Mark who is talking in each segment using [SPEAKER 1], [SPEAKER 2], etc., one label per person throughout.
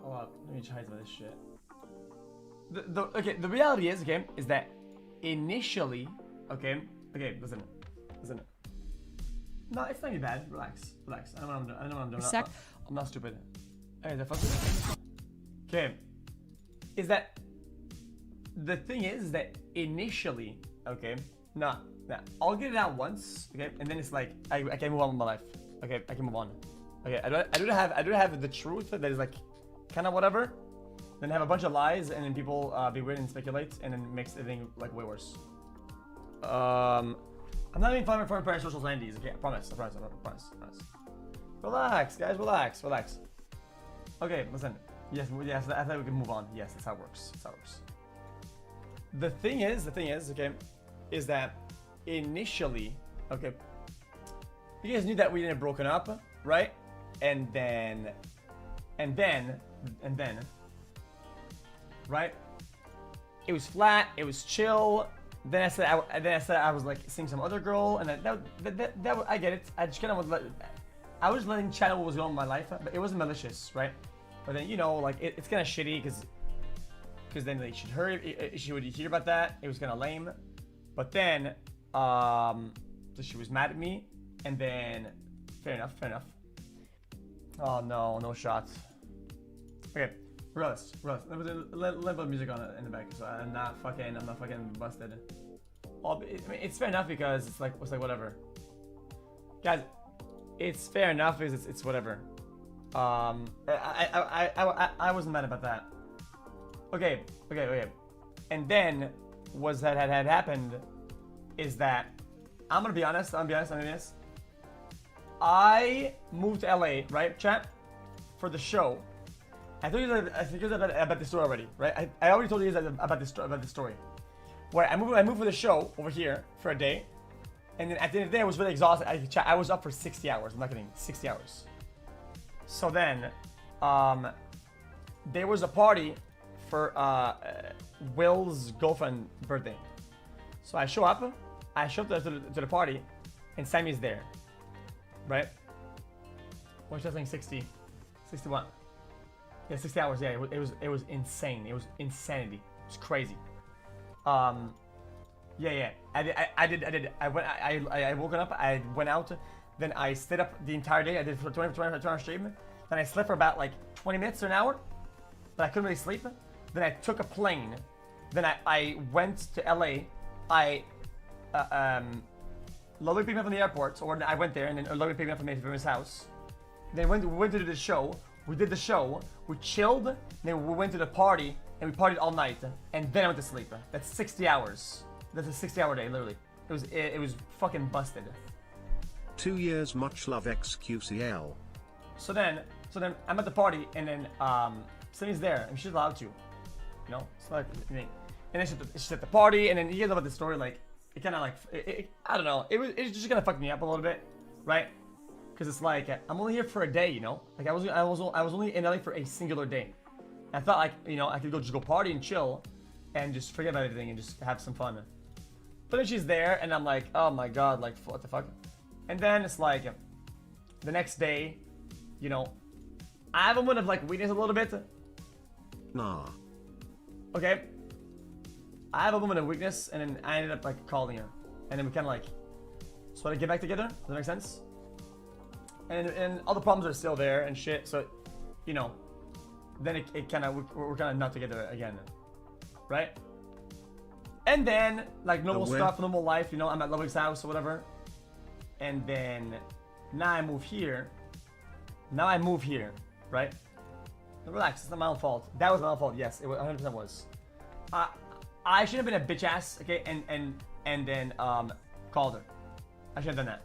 [SPEAKER 1] hold up. Let me try some of this shit. Okay, the reality is, okay, is that initially, okay, listen. No, it's not even bad. Relax. I know what I'm doing. I'm not stupid. Hey, the fuck. Okay, is that the thing is that initially, okay, nah, I'll get it out once, okay, and then it's like I can move on with my life. Okay, I can move on. Okay, I don't have the truth that is like kind of whatever. Then have a bunch of lies, and then people be weird and speculate, and then makes everything like way worse. I'm not even fine for parasocial sandies. Okay, I promise. Relax, guys, relax. Okay, listen. Yes, I thought we can move on. Yes, that's how it works. The thing is, okay, is that initially, okay, you guys knew that we didn't broken up, right? And then, right? It was flat. It was chill. Then I said I was like seeing some other girl, and that I get it. I just kind of I was letting chat what was going on in my life, but it wasn't malicious, right? But then, you know, like it's kind of shitty because then like, she would hear about that. It was kind of lame. But then so she was mad at me, and then fair enough. Oh no shots. Okay, regardless. Let me put music on it in the back, so I'm not fucking busted. I mean, it's fair enough because it's like whatever, guys. It's fair enough because it's whatever. I wasn't mad about that. Okay. And then what had happened is that I'm gonna be honest. I moved to LA, right, chat, for the show. I told you about this story already, right? I already told you guys about this story. Where I moved for the show over here for a day, and then at the end of the day I was really exhausted. I was up for 60 hours. I'm not kidding, 60 hours. So then, there was a party for Will's girlfriend's birthday. So I show up to the party, and Sammy's there, right? What's that saying? 60, 61. Yeah, 60 hours. Yeah, it was insane. It was insanity. It was crazy. Yeah. I did. I woke up. I went out. Then I stayed up the entire day. I did for 20 hours stream. Then I slept for about like 20 minutes or an hour. But I couldn't really sleep. Then I took a plane. Then I went to LA. Lolo picked me up from the airport, or I went there, and then Lolo picked me up from his house. Then we went to do the show. We did the show. We chilled. Then we went to the party, and we partied all night. And then I went to sleep. That's 60 hours. That's a 60-hour day, literally. It was fucking busted.
[SPEAKER 2] 2 years, much love, xQcl.
[SPEAKER 1] So then I'm at the party, and then Sammy's there, and she's allowed to, you know. So like, and then she's at the party, and then you guys know about the story. Like, it kind of like, I don't know. It just kind of fucked me up a little bit, right? Because it's like I'm only here for a day, you know. Like I was only in LA for a singular day. I thought like, you know, I could just go party and chill, and just forget about everything and just have some fun. But then she's there, and I'm like, oh my god, like what the fuck? And then it's like, the next day, you know, I have a moment of like weakness a little bit.
[SPEAKER 2] Nah.
[SPEAKER 1] Okay. I have a moment of weakness, and then I ended up like calling her, and then we kind of like sort of get back together. Does that make sense? And all the problems are still there and shit. So, you know, then it kind of we're kind of not together again, right? And then like normal stuff, normal life. You know, I'm at Ludwig's house or whatever. And then now I move here. Right? Relax, it's not my own fault. That was my own fault. Yes, it 100% was. I should have been a bitch ass, okay, and then called her. I should have done that.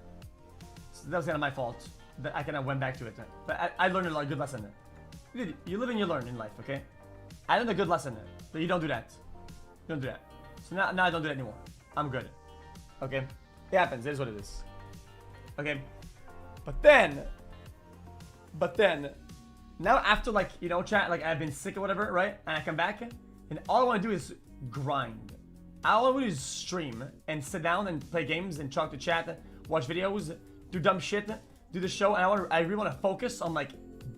[SPEAKER 1] So that was kind of my fault. That I kind of went back to it. But I learned a good lesson. You live and you learn in life, okay? I learned a good lesson, but you don't do that. You don't do that. So now I don't do that anymore. I'm good. Okay? It happens. It is what it is. Okay? But then, now after like, you know, chat, like I've been sick or whatever, right? And I come back, and all I want to do is grind. All I want to do is stream and sit down and play games and talk to chat, watch videos, do dumb shit, do the show. And I really want to focus on like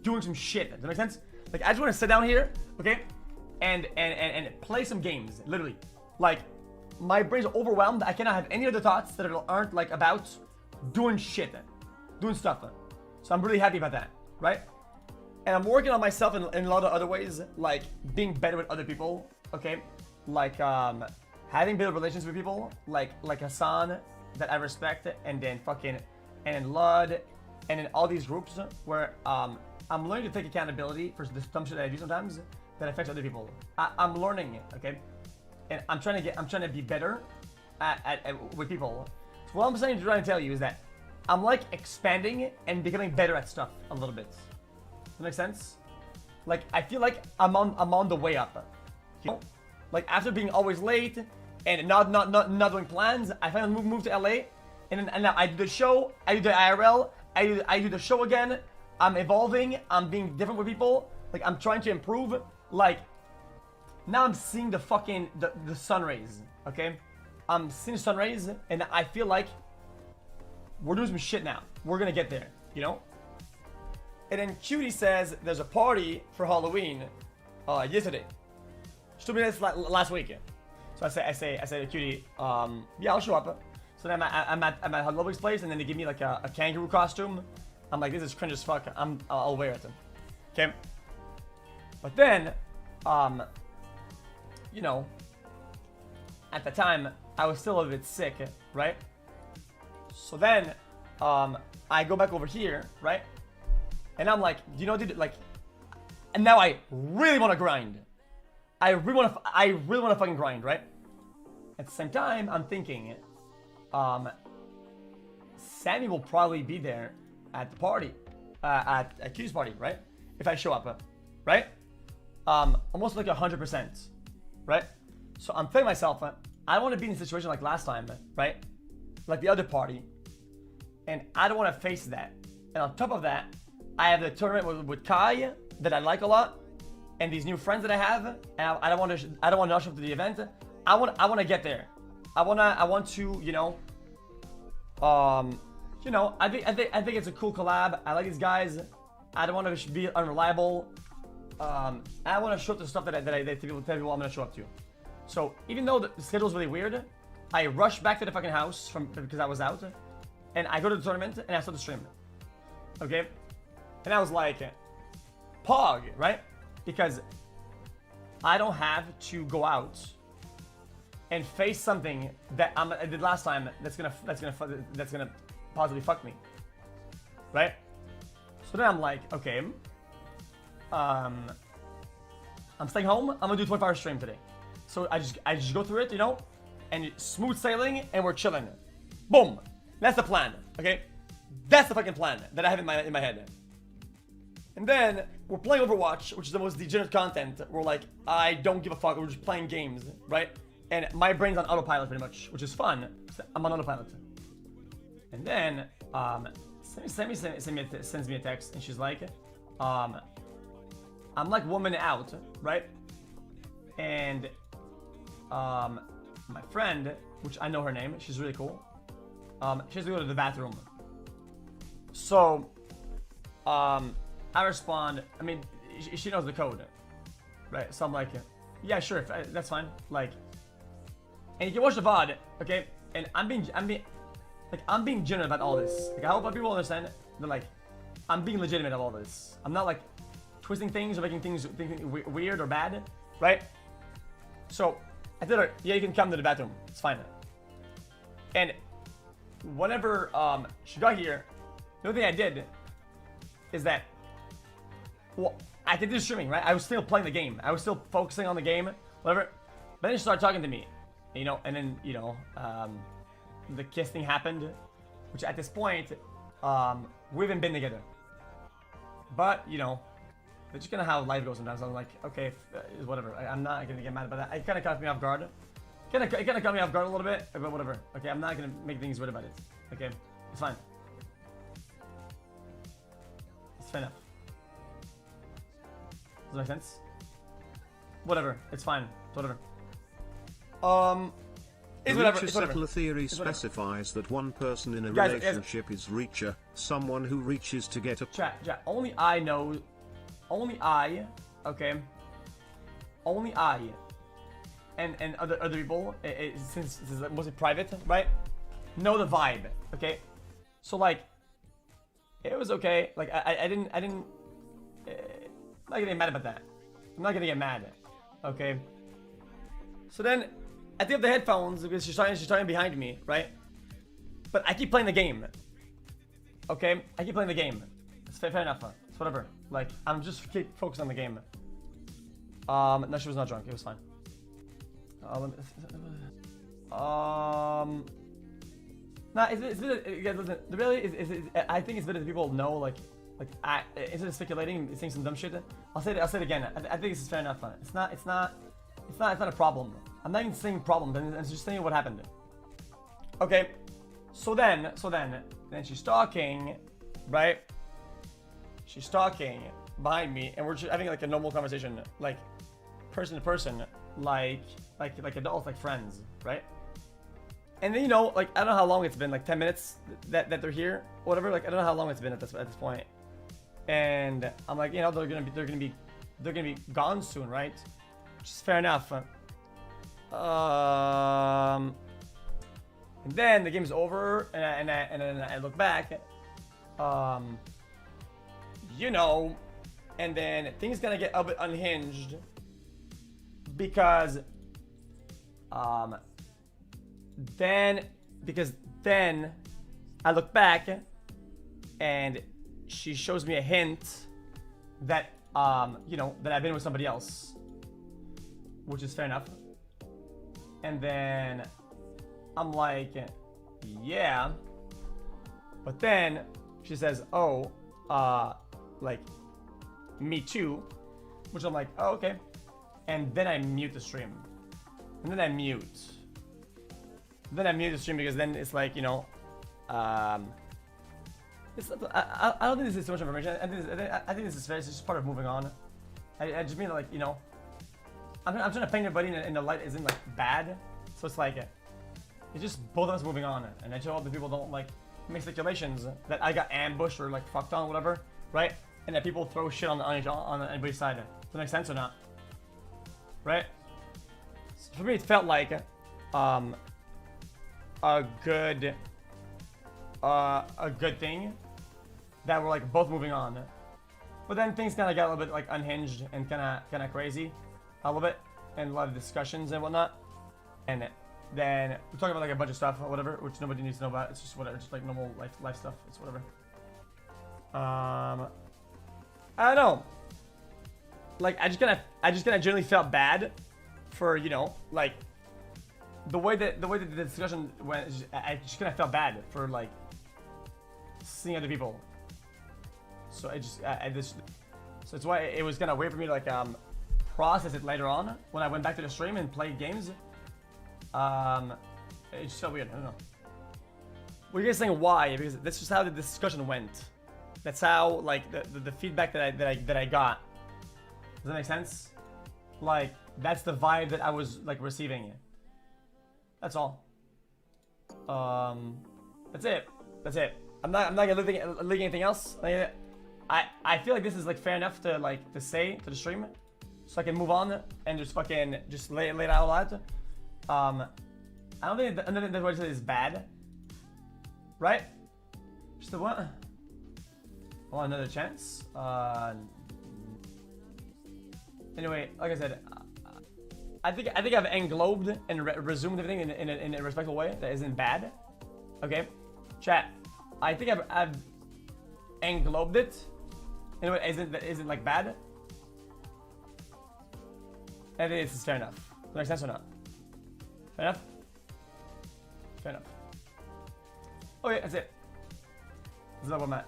[SPEAKER 1] doing some shit. Does that make sense? Like, I just want to sit down here, okay, and play some games, literally. Like, my brain's overwhelmed. I cannot have any other thoughts that aren't, like, about doing shit, doing stuff. So I'm really happy about that, right? And I'm working on myself in a lot of other ways, like being better with other people, okay? Like, having better relations with people, like Hassan, that I respect, and then fucking, and then Lud, and in all these groups where, I'm learning to take accountability for the dumb shit that I do sometimes that affects other people. I'm learning it, okay? And I'm trying to be better with people. So what I'm trying to tell you is that I'm like expanding and becoming better at stuff a little bit. Does that make sense? Like, I feel like I'm on the way up. You know? Like, after being always late and not doing plans, I finally moved to LA, and now I do the show, I do the IRL, I do the show again. I'm evolving, I'm being different with people, like, I'm trying to improve. Like, now I'm seeing the fucking, the sun rays, okay? I'm seeing the sun rays, and I feel like we're doing some shit now. We're gonna get there, you know? And then Cutie says there's a party for Halloween yesterday. She told me this last week. So I say to Cutie, yeah, I'll show up. So then I'm at Ludwig's place, and then they give me like a kangaroo costume. I'm like, this is cringe as fuck. I'll wear it. Okay. But then, you know, at the time I was still a bit sick, right? So then, I go back over here, right? And I'm like, you know, dude, like, and now I really want to grind. I really want to fucking grind, right? At the same time, I'm thinking, Sammy will probably be there at the party, at Q's party, right? If I show up, right? Almost like 100%, right? So I'm telling myself, I don't want to be in a situation like last time, right? Like the other party, and I don't want to face that. And on top of that, I have the tournament with Kai that I like a lot, and these new friends that I have. And I don't want to show up to the event. I want to get there. I want to, you know, I think it's a cool collab. I like these guys. I don't want to be unreliable. I want to show up to stuff that I tell people I'm gonna show up to. So even though the schedule's really weird, I rush back to the fucking house because I was out, and I go to the tournament and I start the stream. Okay, and I was like, Pog, right? Because I don't have to go out and face something that I did last time that's gonna positively fuck me, right? So then I'm like, okay, I'm staying home. I'm gonna do a 24-hour stream today. So I just go through it, you know, and smooth sailing, and we're chilling. Boom. That's the plan. Okay, that's the fucking plan that I have in my head. And then we're playing Overwatch, which is the most degenerate content. We're like, I don't give a fuck. We're just playing games, right? And my brain's on autopilot pretty much, which is fun. I'm on autopilot. And then Sammy sends me a text, and she's like, I'm like 1 minute out, right? And my friend, which I know her name, she's really cool. She has to go to the bathroom. So, I respond. I mean, she knows the code, right? So I'm like, yeah, sure, that's fine. Like, and you can watch the VOD, okay? And I'm being genuine about all this. Like, I hope people understand that, like, I'm being legitimate about all this. I'm not like twisting things or making things weird or bad, right? So I told her, yeah, you can come to the bathroom. It's fine. And whenever she got here, the only thing I did is that, well, I did this streaming, right? I was still playing the game. I was still focusing on the game, whatever. But then she started talking to me, you know, and then, you know, the kiss thing happened, which at this point, we haven't been together. But, you know, that's just kind of how life goes sometimes. I'm like, okay, whatever. I'm not going to get mad about that. It kind of caught me off guard. It kind of caught me off guard a little bit, but whatever. Okay, I'm not going to make things weird about it. Okay, it's fine. It's fair enough. Does that make sense? Whatever. It's fine. It's whatever. It's whatever.
[SPEAKER 2] The settler theory specifies that one person in a relationship is reacher, someone who reaches to get a...
[SPEAKER 1] Chat. Only I know only I, okay, only I, and other people, since this is mostly private, right? Know the vibe, okay? So like, it was okay. Like I didn't. I'm not getting mad about that. I'm not gonna get mad, okay? So then, I take up the headphones because she's talking behind me, right? But I keep playing the game. Okay, I keep playing the game. It's fair enough. It's whatever. Like I'm just keep focused on the game. No, she was not drunk. It was fine. Nah, it's guys, listen. The reality is I think it's better that people know, like instead of speculating, saying some dumb shit. I'll say it again. I think this is fair enough. It's not a problem. I'm not even saying problem. I'm just saying what happened. Okay. So then she's talking, right? She's talking behind me, and we're just having like a normal conversation, like person to person, like adults, like friends, right? And then, you know, like I don't know how long it's been, like 10 minutes that they're here, whatever. Like I don't know how long it's been at this point. And I'm like, you know, they're gonna be gone soon, right? Which is fair enough. And then the game's over, and then I look back, you know, and then things gonna get a bit unhinged because then I look back and she shows me a hint that you know, that I've been with somebody else, which is fair enough. And then I'm like, yeah, but then she says, oh, like me too, which I'm like, oh, okay. And then I mute the stream, and then I mute the stream because then it's like, you know, I don't think this is too much information. I think this is fair. It's just part of moving on. I just mean, like, you know, I'm trying to paint everybody in the light isn't like bad, so it's like it's just both of us moving on, and I hope the people don't like make speculations that I got ambushed or like fucked on, whatever, right? And that people throw shit on anybody's side. Does that make sense or not? Right? So for me, it felt like a good thing that we're like both moving on. But then things kind of got a little bit like unhinged and kind of crazy, a little bit, and a lot of discussions and whatnot. And then we're talking about like a bunch of stuff or whatever, which nobody needs to know about. It's just whatever, just like normal life stuff. It's whatever. I don't know. Like I just kind of generally felt bad for, you know, like the way that the discussion went. I just kind of felt bad for like seeing other people. So so it's why it was kind of weird for me to like process it later on when I went back to the stream and played games. It just felt weird. I don't know. Were you guys saying why? Because that's just how the discussion went. That's how like the feedback that I got. Does that make sense? Like that's the vibe that I was like receiving. That's all. That's it. That's it. I'm not gonna leak anything else. I feel like this is like fair enough to like to say to the stream, so I can move on and just fucking just lay it all out. I don't think that what I said is bad, right? Just the what? I want another chance. Anyway, like I said, I think I've englobed and resumed everything in a respectful way that isn't bad. Okay, chat. I think I've englobed it in a way that isn't like bad. I think this is fair enough. Does that make sense or not? Fair enough? Fair enough. Okay, that's it. That's not what I'm at.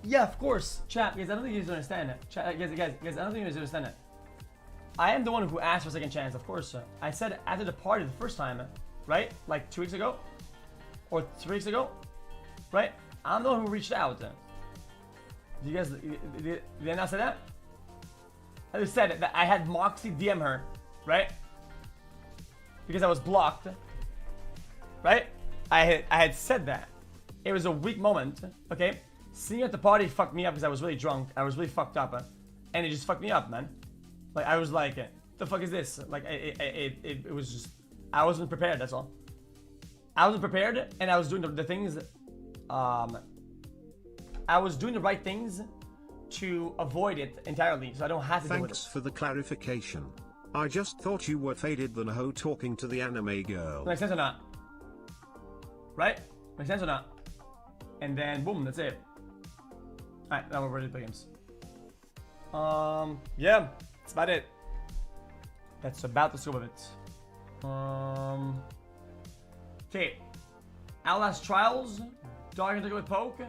[SPEAKER 1] Yeah, of course. Chat, guys, I don't think you guys understand it. Chat, guys, I don't think you guys understand it. I am the one who asked for a second chance, of course. I said after the party the first time, right? Like 2 weeks ago? Or 3 weeks ago? Right? I'm the one who reached out. Did you guys, did I not say that? I just said that I had Moxie DM her, right? Because I was blocked, right? I had said that. It was a weak moment, okay? Seeing at the party fucked me up because I was really drunk. I was really fucked up, and it just fucked me up, man. Like I was like, the fuck is this? Like it was just, I wasn't prepared. That's all. I wasn't prepared, and I was doing the things. I was doing the right things to avoid it entirely, so I don't have to deal with it.
[SPEAKER 2] Thanks for the clarification. I just thought you were faded than a hoe talking to the anime girl.
[SPEAKER 1] Makes sense or not? Right? Makes sense or not? And then boom, that's it. Alright, now we're ready to play games. Yeah, that's about it. That's about the scope of it. Okay. Outlast Trials, Dog and With Poke.